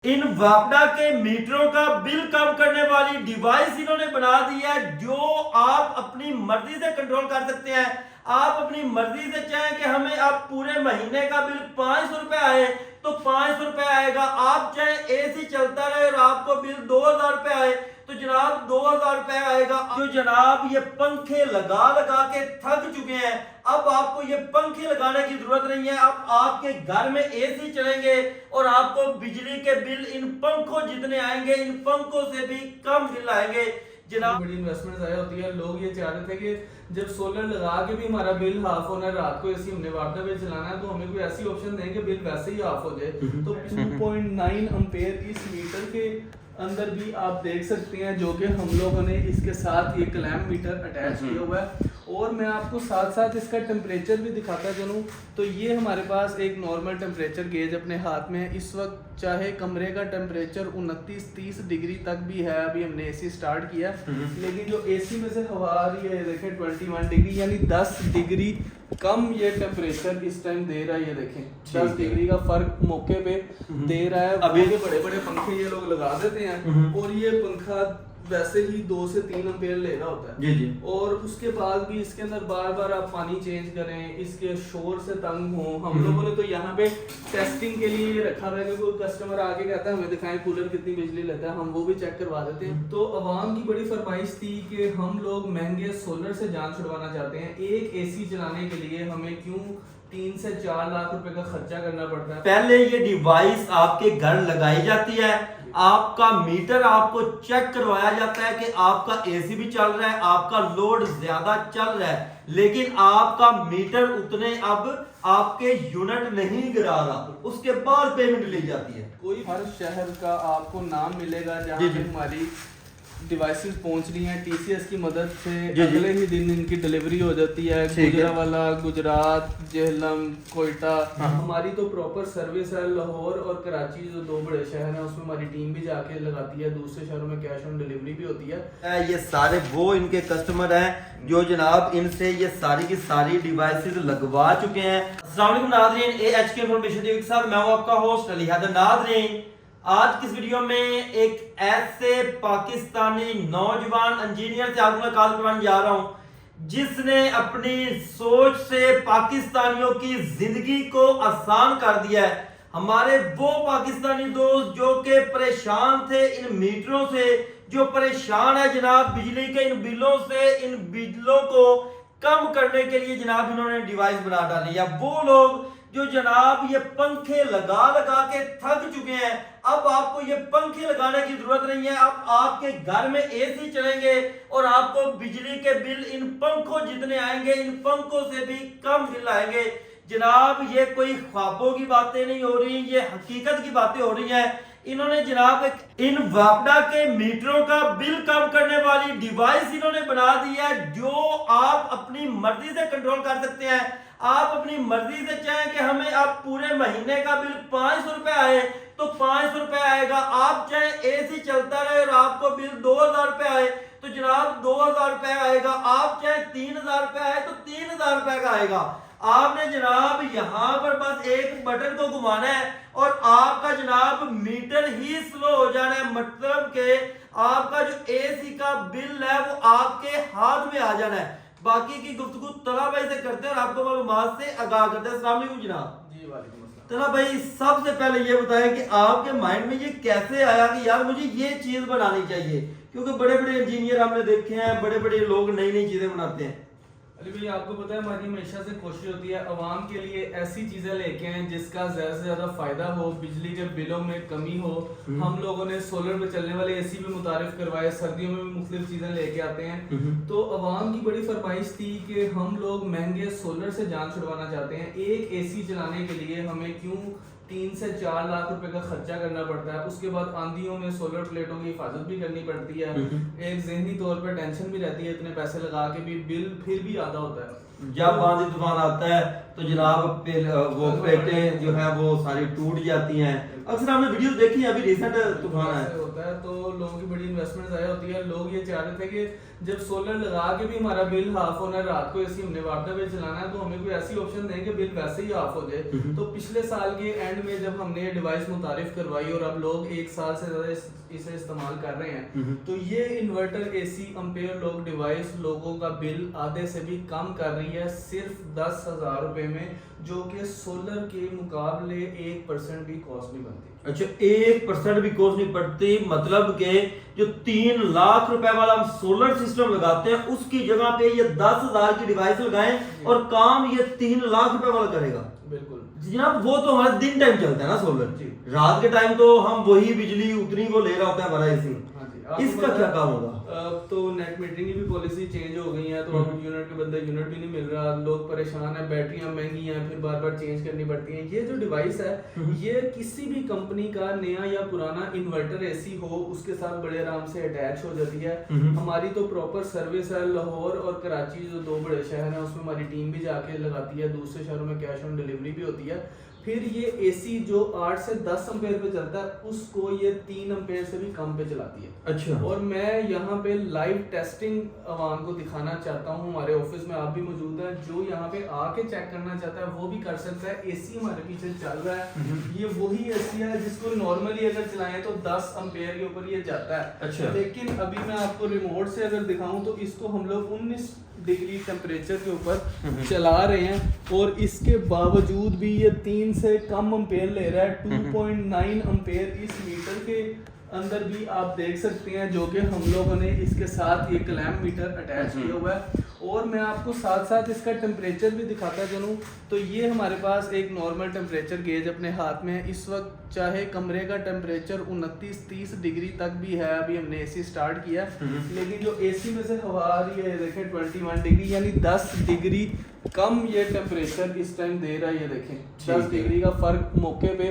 इन वापडा के मीटरों का बिल कम करने वाली डिवाइस इन्होंने बना दी है जो आप अपनी मर्जी से कंट्रोल कर सकते हैं। आप अपनी मर्जी से चाहें कि हमें आप पूरे महीने का बिल 500 रुपए आए तो 500 रुपए आएगा। आप चाहे एसी चलता रहे और आपको बिल 2000 रुपए आए तो जनाब 2000 रुपए आएगा। जो जनाब ये पंखे लगा लगा के थक चुके हैं, अब आपको ये पंखे लगाने की जरूरत नहीं है। अब आपके घर में एसी चलेंगे और आपको बिजली के बिल इन पंखों जितने आएंगे इन पंखों से भी कम बिल आएंगे। जनाब बड़ी इन्वेस्टमेंट ज़ाया होती है। लोग ये चाह रहे थे कि जब सोलर लगा के भी हमारा बिल हाफ होना है, रात को एसी हमने वापडा में चलाना है, तो हमें कोई ऐसी ऑप्शन दें कि बिल वैसे ही हाफ हो जाए। तो 2.9 एम्पेयर इस मीटर के अंदर भी आप देख सकते हैं, जो कि हम लोगों ने इसके साथ ये क्लैम्प मीटर अटैच किया हुआ है। और मैं आपको साथ साथ इसका टेम्परेचर भी दिखाता चलूँ तो ये हमारे पास एक नॉर्मल टेम्परेचर गेज अपने हाथ में है। इस वक्त चाहे कमरे का टेम्परेचर 29-30 डिग्री तक भी है, अभी हमने एसी स्टार्ट किया, लेकिन जो एसी में से हवा आ रही है ये देखें 21 डिग्री, यानी 10 डिग्री कम ये टेम्परेचर इस टाइम दे रहा है। ये देखें 10 डिग्री का फर्क मौके पे दे रहा है। अभी के बड़े बड़े पंखे ये लोग लगा देते हैं और ये पंखा वैसे ही 2 से 3 एम्पेयर ले रहा होता है जी। और उसके बाद भी इसके अंदर बार बार आप पानी चेंज करें, इसके शोर से तंग हो। हम लोगों ने तो यहाँ पे टेस्टिंग के लिए रखा हुआ है कि कोई कस्टमर आके कहता है हमें दिखाएं कूलर कितनी बिजली लेता है, हम वो भी चेक करवा देते हैं। तो अवाम की बड़ी फरमाइश थी कि हम लोग महंगे सोलर से जान छुड़वाना चाहते हैं। एक एसी चलाने के लिए हमें क्यों 3 से 4 लाख रुपए का खर्चा करना पड़ता है। पहले ये डिवाइस आपके घर लगाई जाती है, आपका मीटर आपको चेक करवाया जाता है कि आपका एसी भी चल रहा है, आपका लोड ज्यादा चल रहा है, लेकिन आपका मीटर उतने अब आपके यूनिट नहीं गिरा रहा, उसके बाद पेमेंट ली जाती है। कोई हर शहर का आपको नाम मिलेगा जहाँ पे हमारी डिवाइसेस पहुंच रही हैं टीसीएस की मदद से। अगले ही दिन इनकी डिलीवरी हो जाती है। गुजरावाला, गुजरात, जेहलम, कोयटा, हमारी तो प्रॉपर सर्विस है। लाहौर और कराची जो 2 बड़े शहर हैं उसमें हमारी टीम भी जाके लगाती है। दूसरे शहरों में कैश ऑन डिलीवरी भी होती है। ये सारे वो इनके कस्टमर हैं जो जनाब इनसे ये सारी की सारी डिवाइसेस लगवा चुके हैं। अस्सलाम वालेकुम नाज़रीन, एएचके इंफॉर्मेशन टीवी के साथ मैं हूं आपका होस्ट अली हैदर। नाज़रीन, आज की इस वीडियो में एक ऐसे पाकिस्तानी नौजवान इंजीनियर से आज मुलाकात करवाने जा रहा हूं जिसने अपनी सोच से पाकिस्तानियों की जिंदगी को आसान कर दिया है। हमारे वो पाकिस्तानी दोस्त जो कि परेशान थे इन मीटरों से, जो परेशान है जनाब बिजली के इन बिलों से, इन बिलों को कम करने के लिए जनाब इन्होंने डिवाइस बना डाली है। वो लोग जो जनाब ये पंखे लगा लगा के थक चुके हैं, अब आपको ये पंखे लगाने की जरूरत नहीं है। अब आपके घर में एसी चलेंगे और आपको बिजली के बिल इन पंखों जितने आएंगे इन पंखों से भी कम बिल आएंगे। जनाब ये कोई ख्वाबों की बातें नहीं हो रही, ये हकीकत की बातें हो रही हैं। इन्होंने जनाब इन वापडा के मीटरों का बिल कम करने वाली डिवाइस इन्होंने बना दी है जो आप अपनी मर्जी से कंट्रोल कर सकते हैं। आप अपनी मर्जी से चाहें कि हमें आप पूरे महीने का बिल 500 रुपए आए तो 500 रुपए आएगा। आप चाहे एसी चलता रहे और आपको बिल 2000 रुपए आए तो जनाब 2000 रुपए आएगा। आप चाहे 3000 रुपए आए तो 3000 रुपए का आएगा। आपने जनाब यहाँ पर बस एक बटन को घुमाना है और आपका जनाब मीटर ही स्लो हो जाना है। मतलब के आपका जो एसी का बिल है वो आपके हाथ में आ जाना है। बाकी की गुफ्तगू तला भाई से करते हैं और आपको मालूमात से आगाह करते हैं। अस्सलाम वालेकुम जनाब। जी वालेकुम अस्सलाम। तला भाई, सबसे पहले ये बताएं कि आपके माइंड में ये कैसे आया कि यार मुझे ये चीज बनानी चाहिए, क्योंकि बड़े बड़े इंजीनियर हमने देखे हैं, बड़े बड़े लोग नई नई चीजें बनाते हैं। अली भाई, आपको पता है हमारी हमेशा से कोशिश होती है अवाम के लिए ऐसी चीजें लेके आए जिसका ज्यादा से ज्यादा फायदा हो, बिजली के बिलों में कमी हो। हम लोगों ने सोलर पे चलने वाले एसी भी मुतारिफ करवाए, सर्दियों में भी मुख्तलिफ चीजें लेके आते हैं। तो अवाम की बड़ी फरमाइश थी कि हम लोग महंगे सोलर से जान छुड़वाना चाहते हैं। एक एसी चलाने के लिए हमें क्यों 3 से 4 लाख रुपए का खर्चा करना पड़ता है। उसके बाद आंधियों में सोलर प्लेटों की हिफाजत भी करनी पड़ती है। एक ज़हनी तौर पर टेंशन भी रहती है, इतने पैसे लगा के भी बिल फिर भी आधा होता है। जब आंधी तूफान आता है तो जनाब वो प्लेटें जो है वो सारी टूट जाती हैं। अक्सर हमने वीडियो देखी है, अभी रिसेंट तूफान है होता है तो लोगों की बड़ी इन्वेस्टमेंट ज़ाया होती है। लोग ये चाह रहे थे कि जब सोलर लगा के भी हमारा बिल हाफ होना है, रात को एसी हमने वार्डा में चलाना है, तो हमें कोई ऐसी ऑप्शन दें कि बिल वैसे ही हाफ हो जाए। तो पिछले साल के एंड में जब हमने ये डिवाइस मुतारिफ करवाई और अब लोग 1 साल से ज़्यादा इसे इस्तेमाल कर रहे हैं, तो ये इन्वर्टर एसी एम्पेयर लोग डिवाइस लोगों का बिल आधे से भी कम कर रही है, सिर्फ 10,000 रुपए में, जो कि सोलर के मुकाबले 1% भी कॉस्ट नहीं बनती। अच्छा, 1% भी कॉस्ट नहीं पड़ती, मतलब के जो 3 लाख रुपए वाला हम सोलर सिस्टम लगाते हैं उसकी जगह पे ये 10,000 की डिवाइस लगाएं और काम ये 3 लाख रुपए वाला करेगा। बिल्कुल जनाब, वो तो हमारा दिन टाइम चलता है ना सोलर, रात के टाइम तो हम वही बिजली उतनी को ले रहा होता है हमारा एसी। इसका क्या काम होगा? अब तो नेट मीटरिंग की भी पॉलिसी चेंज हो गई है, तो अब यूनिट के बदले यूनिट भी नहीं मिल रहा, लोग परेशान है, बैटरियां महंगी हैं, फिर बार बार चेंज करनी पड़ती हैं। ये जो डिवाइस है ये किसी भी कंपनी का नया या पुराना इन्वर्टर एसी हो उसके साथ बड़े आराम से अटैच हो जाती है। हमारी तो प्रॉपर सर्विस है। लाहौर और कराची जो 2 बड़े शहर हैं उसमें हमारी टीम भी जाके लगाती है, दूसरे शहरों में कैश ऑन डिलीवरी भी होती है। फिर ये एसी जो 8 से 10 एम्पेयर पे चलता है उसको ये 3 एम्पेयर से भी कम पे चलाती है। अच्छा, और मैं यहाँ पे लाइव टेस्टिंग आवाम को दिखाना चाहता हूँ। हमारे ऑफिस में आप भी मौजूद हैं, जो यहाँ पे आके चेक करना चाहता है वो भी कर सकता है। एसी हमारे पीछे चल रहा है, ये वही एसी है जिसको नॉर्मली अगर चलाएं तो 10 एम्पेयर के ऊपर ये जाता है। अच्छा, लेकिन अभी मैं आपको रिमोट से अगर दिखाऊं तो इसको हम लोग 19 डिग्री टेम्परेचर के ऊपर चला रहे हैं और इसके बावजूद भी ये 3 से कम एम्पेयर ले रहा है। 2.9 एम्पेयर इस मीटर के अंदर भी आप देख सकते हैं, जो कि हम लोगों ने इसके साथ ये क्लैम्प मीटर अटैच किया हुआ है। और मैं आपको साथ साथ इसका टेम्परेचर भी दिखाता चलूँ तो ये हमारे पास एक नॉर्मल टेम्परेचर गेज अपने हाथ में है। इस वक्त चाहे कमरे का टेम्परेचर 29-30 डिग्री तक भी है, अभी हमने एसी स्टार्ट किया, लेकिन जो एसी में से हवा आ रही है देखें 21 डिग्री, यानी 10 डिग्री कम ये टेम्परेचर इस टाइम दे रहा है। ये देखें 10 डिग्री का फर्क मौके पे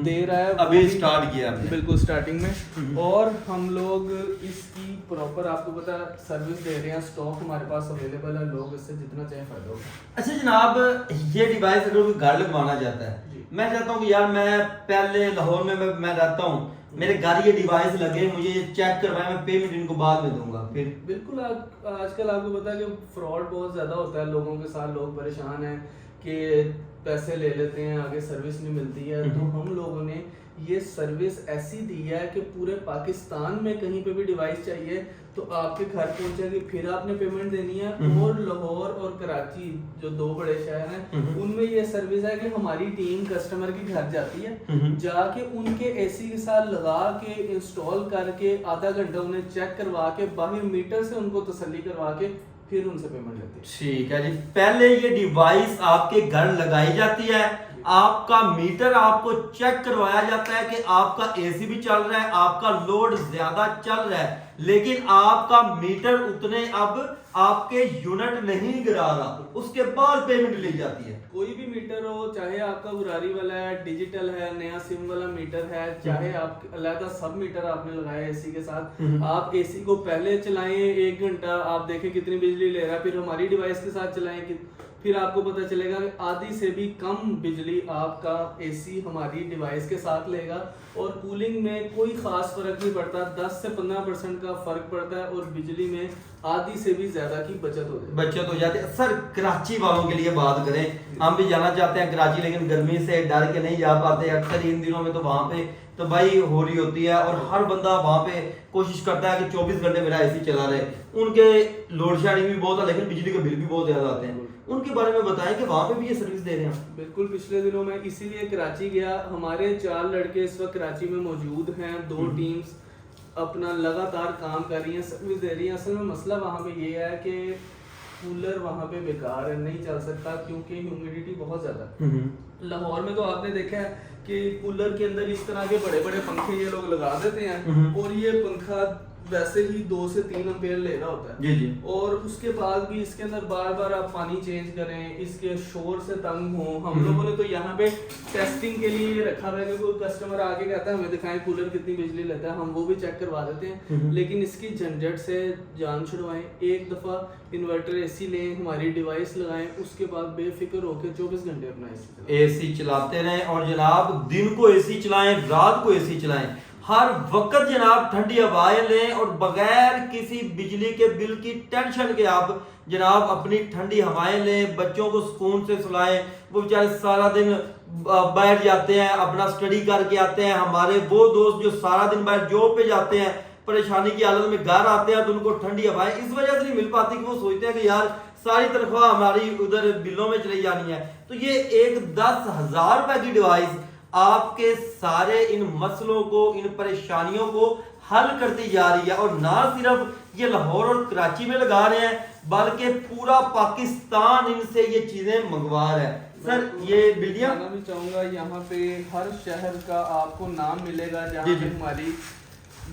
दे रहा है। अभी स्टार्ट किया हमने, बिल्कुल स्टार्टिंग में। और हम लोग इसकी प्रॉपर आपको पता सर्विस दे रहे हैं, स्टॉक हमारे पास अवेलेबल है, लोग इससे जितना चाहे फायदा होगा। अच्छा जनाब, ये डिवाइस अगर कोई घर लगवाना चाहता है, मैं चाहता हूँ कि यार मैं पहले लाहौर में मैं रहता हूँ, मेरे घर ये डिवाइस लगे, मुझे ये चेक करवाएं, मैं पेमेंट इनको बाद में दूंगा, फिर बिल्कुल आजकल आपको पता है कि फ्रॉड बहुत ज़्यादा होता है लोगों के साथ, लोग परेशान हैं कि पैसे ले लेते हैं, आगे सर्विस नहीं मिलती है। तो हम लोगों ने ये सर्विस ऐसी दी है कि पूरे पाकिस्तान में कहीं पे भी डिवाइस चाहिए तो आपके घर पहुंचेगी, फिर आपने पेमेंट देनी है। और लाहौर और कराची जो 2 बड़े शहर हैं उनमें ये सर्विस है कि हमारी टीम कस्टमर के घर जाती है, जाके उनके एसी के साथ लगा के इंस्टॉल करके आधा घंटा उन्हें चेक करवा के बाहर मीटर से उनको तसल्ली करवा के फिर उनसे पेमेंट लेती है। ठीक है जी, पहले ये डिवाइस आपके घर लगाई जाती है, आपका मीटर आपको चेक करवाया जाता है कि आपका एसी भी चल रहा है, आपका लोड ज्यादा चल रहा है, लेकिन आपका मीटर उतने अब आपके यूनिट नहीं गिरा रहा, उसके बाद पेमेंट ली जाती है। कोई भी मीटर हो, चाहे आपका उरारी वाला है, डिजिटल है, नया सिम वाला मीटर है, चाहे आप अलग सब मीटर आपने लगाया एसी के साथ, आप एसी को पहले चलाएं 1 घंटा, आप देखें कितनी बिजली ले रहा है, फिर हमारी डिवाइस के साथ चलाएं कि फिर आपको पता चलेगा कि आधी से भी कम बिजली आपका एसी हमारी डिवाइस के साथ लेगा। और कूलिंग में कोई खास फर्क नहीं पड़ता, 10 से 15% का फर्क पड़ता है और बिजली में आधी से भी ज्यादा की बचत हो जाती है। सर कराची वालों के लिए बात करें, हम भी जाना चाहते हैं कराची, लेकिन गर्मी से डर के नहीं जा पाते, अक्सर इन दिनों में तो वहाँ पे तो भाई हो रही होती है और हर बंदा वहाँ पे कोशिश करता है कि 24 घंटे मेरा एसी चला रहे। उनके लोड शेडिंग भी बहुत है, लेकिन बिजली के बिल भी बहुत ज्यादा आते हैं, उनके बारे में बताएं कि वहाँ पे भी ये सर्विस दे रहे हैं। बिल्कुल, पिछले दिनों में इसीलिए कराची गया, हमारे 4 लड़के इस वक्त कराची में मौजूद हैं, 2 टीम्स अपना लगातार काम कर रही हैं, सर्विस दे रही हैं। असल में मसला वहाँ पे ये है कि कूलर वहाँ पे बेकार है, नहीं चल सकता क्योंकि ह्यूमिडिटी बहुत ज्यादा है। लाहौर में तो आपने देखा है कि कूलर के अंदर इस तरह के बड़े बड़े पंखे ये लोग लगा देते हैं और ये पंखा वैसे ही 2 से 3 एम्पेयर ले रहा होता है जी जी। और उसके बाद भी इसके अंदर बार बार आप पानी चेंज करें, इसके शोर से तंग हो। हम लोगों ने तो यहाँ पे टेस्टिंग के लिए ये रखा हुआ है कि कोई कस्टमर आके कहता है हमें दिखाएं कूलर कितनी बिजली लेता है, हम वो भी चेक करवा देते हैं। लेकिन इसकी झंझट से जान छुड़वाएं, एक दफ़ा इन्वर्टर एसी लें, हमारी डिवाइस लगाएं, उसके बाद बेफिक्र होकर 24 घंटे अपना एसी चलाते रहें। और जनाब दिन को एसी चलाएं, रात को एसी चलाएं, हर वक्त जनाब ठंडी हवाएं लें और बगैर किसी बिजली के बिल की टेंशन के आप जनाब अपनी ठंडी हवाएं लें, बच्चों को सुकून से सुलाएं। वो बेचारे सारा दिन बैठ जाते हैं, अपना स्टडी करके आते हैं। हमारे वो दोस्त जो सारा दिन बाहर जॉब पे जाते हैं, परेशानी की हालत में घर आते हैं, तो उनको ठंडी हवाएं इस वजह से नहीं मिल पाती कि वो सोचते हैं कि यार सारी तनख्वाह हमारी उधर बिलों में चली जानी है। तो ये एक 10,000 रुपए की डिवाइस आपके सारे इन मसलों को, इन परेशानियों को हल करती जा रही है। और ना सिर्फ ये लाहौर और कराची में लगा रहे हैं, बल्कि पूरा पाकिस्तान इनसे ये चीजें मंगवा रहा है। सर ये बिल्डियां मैं भी चाहूंगा यहाँ पे हर शहर का आपको नाम मिलेगा जहाँ पे हमारी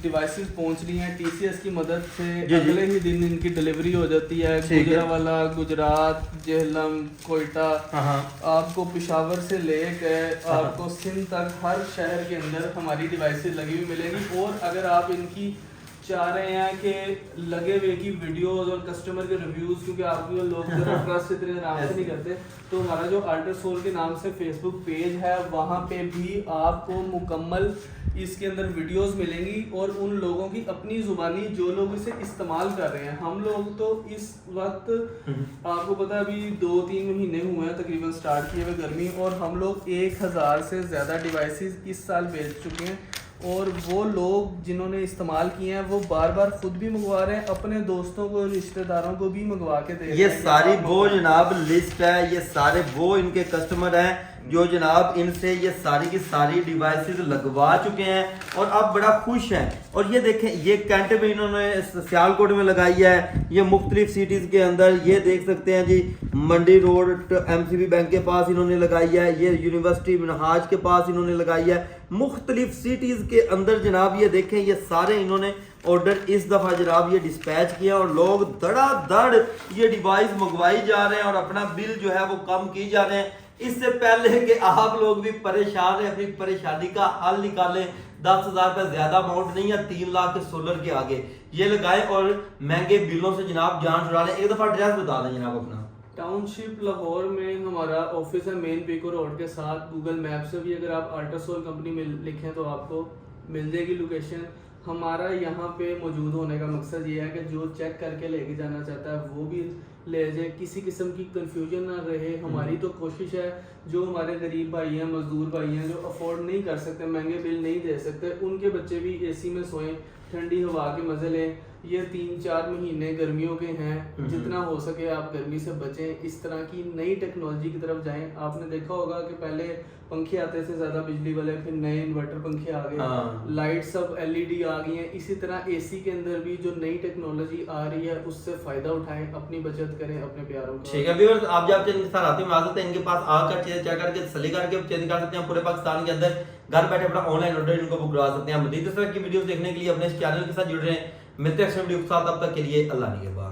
डिवाइसेस पहुंच रही हैं टीसीएस की मदद से। अगले ही दिन इनकी डिलीवरी हो जाती है। गुजरावाला, गुजरात, जेहलम, कोयटा, आपको पिशावर से लेकर आपको सिंध तक हर शहर के अंदर हमारी डिवाइसेस लगी हुई मिलेगी। और अगर आप इनकी चाह रहे हैं कि लगे हुए की वीडियोस और कस्टमर के रिव्यूज, क्योंकि आपके लोग ट्रस्ट इतने आराम से नहीं करते, तो हमारा जो अल्ट्रासोल के नाम से फेसबुक पेज है वहाँ पे भी आपको मुकम्मल इसके अंदर वीडियोस मिलेंगी और उन लोगों की अपनी जुबानी जो लोग इसे इस्तेमाल कर रहे हैं। हम लोग तो इस वक्त आपको पता है अभी 2-3 महीने हुए हैं तकरीबन स्टार्ट किए हुए गर्मी, और हम लोग 1000 से ज़्यादा डिवाइसेस इस साल बेच चुके हैं। और वो लोग जिन्होंने इस्तेमाल किए हैं वो बार बार खुद भी मंगवा रहे हैं, अपने दोस्तों को, रिश्तेदारों को भी मंगवा के दे रहे हैं। ये सारी वो जनाब लिस्ट है, ये सारे वो इनके कस्टमर हैं जो जनाब इनसे ये सारी की सारी डिवाइसेस लगवा चुके हैं और अब बड़ा खुश हैं। और ये देखें, ये कैंट में इन्होंने सियालकोट में लगाई है, ये मुख्तलिफ सिटीज़ के अंदर, ये देख सकते हैं जी मंडी रोड एमसीबी बैंक के पास इन्होंने लगाई है, ये यूनिवर्सिटी मिनहाज के पास इन्होंने लगाई है, मुख्तलिफ सिटीज़ के अंदर जनाब। ये देखें, ये सारे इन्होंने ऑर्डर इस दफ़ा जनाब ये डिस्पैच किया और लोग धड़ाधड़ ये डिवाइस मंगवाई जा रहे हैं और अपना बिल जो है वो कम की जा रहे हैं। इससे पहले कि आप लोग भी परेशान हैं, अपनी परेशानी का हल निकालें। 10,000 रुपये ज़्यादा अमाउंट नहीं है, 3 लाख के सोलर के आगे ये लगाएं और महंगे बिलों से जनाब जान छुड़ा लें। एक दफ़ा एड्रेस बता दें जनाब अपना। टाउनशिप लाहौर में हमारा ऑफिस है, मेन पीको रोड के साथ। गूगल मैप से भी अगर आप अल्ट्रासोल कंपनी में लिखें तो आपको मिल जाएगी लोकेशन। हमारा यहाँ पे मौजूद होने का मकसद ये है कि जो चेक करके लेके जाना चाहता है वो भी ले जाए, किसी किस्म की कंफ्यूजन ना रहे। हमारी तो कोशिश है जो हमारे गरीब भाई हैं, मजदूर भाई हैं, जो अफोर्ड नहीं कर सकते, महंगे बिल नहीं दे सकते, उनके बच्चे भी एसी में सोएं, ठंडी हवा के मजे लें। ये 3-4 महीने गर्मियों के हैं, जितना हो सके आप गर्मी से बचें, इस तरह की नई टेक्नोलॉजी की तरफ जाएं। आपने देखा होगा कि पहले पंखे आते थे ज़्यादा बिजली वाले, फिर नए इन्वर्टर पंखे आ गए, लाइट सब एलईडी आ गई हैं। इसी तरह एसी के अंदर भी जो नई टेक्नोलॉजी आ रही है उससे फ़ायदा उठाएं, अपनी बचत करें, अपने प्यारों को। ठीक है व्यूअर्स, आप जब इनके साथ आते हैं आ सकते हैं, इनके पास आकर चेक करके तसल्ली करके चेक कर सकते हैं। पूरे पाकिस्तान के अंदर घर बैठे अपना ऑनलाइन ऑर्डर इनको बुक करवा सकते हैं। मज़ीद इस तरह की वीडियोस देखने के लिए अपने इस चैनल के साथ जुड़ रहे हैं। मिलते हैं नेक्स्ट वीडियो के साथ, तब तक के लिए अल्लाह निगहबान।